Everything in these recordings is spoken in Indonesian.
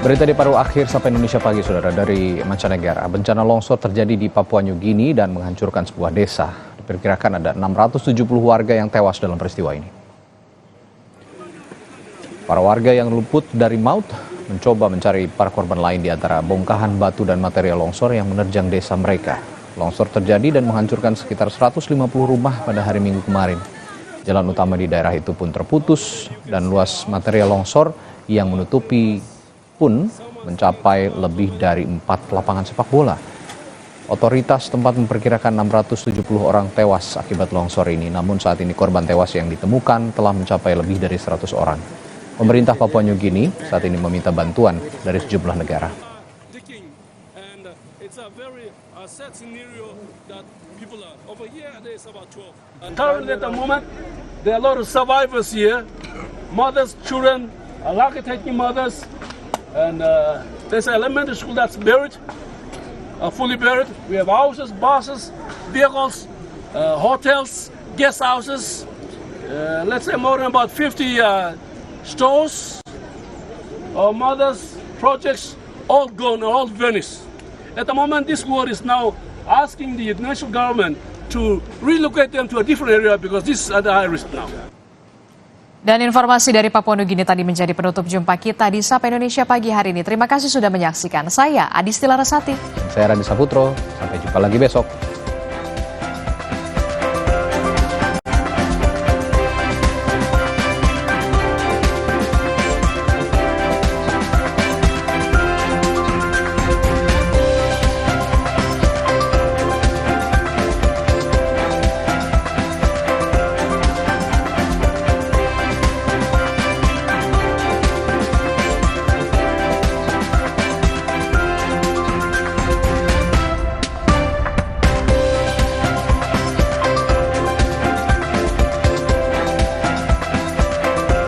Berita di paruh akhir Sapa Indonesia Pagi, saudara, dari mancanegara. Bencana longsor terjadi di Papua New Guinea dan menghancurkan sebuah desa. Diperkirakan ada 670 warga yang tewas dalam peristiwa ini. Para warga yang luput dari maut mencoba mencari para korban lain di antara bongkahan batu dan material longsor yang menerjang desa mereka. Longsor terjadi dan menghancurkan sekitar 150 rumah pada hari Minggu kemarin. Jalan utama di daerah itu pun terputus dan luas material longsor yang menutupi pun mencapai lebih dari 4 lapangan sepak bola. Otoritas tempat memperkirakan 670 orang tewas akibat longsor ini. Namun saat ini korban tewas yang ditemukan telah mencapai lebih dari 100 orang. Pemerintah Papua New Guinea saat ini meminta bantuan dari sejumlah negara. Currently at the moment, there are a lot of survivors here, mothers, children, lucky taking mothers, and there's an elementary school that's buried, fully buried. We have houses, buses, vehicles, hotels, guest houses, let's say more than about 50 stores, mothers, projects, all gone, all vanished. At the moment, this war is now asking the national government to relocate them to a different area because this is at high risk now. Dan informasi dari Papua New Guinea tadi menjadi penutup jumpa kita di Sapa Indonesia Pagi hari ini. Terima kasih sudah menyaksikan. Saya Adisti Larasati. Saya Radhi Saputro. Sampai jumpa lagi besok.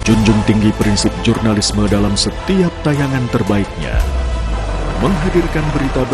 Junjung tinggi prinsip jurnalisme dalam setiap tayangan terbaiknya. Menghadirkan berita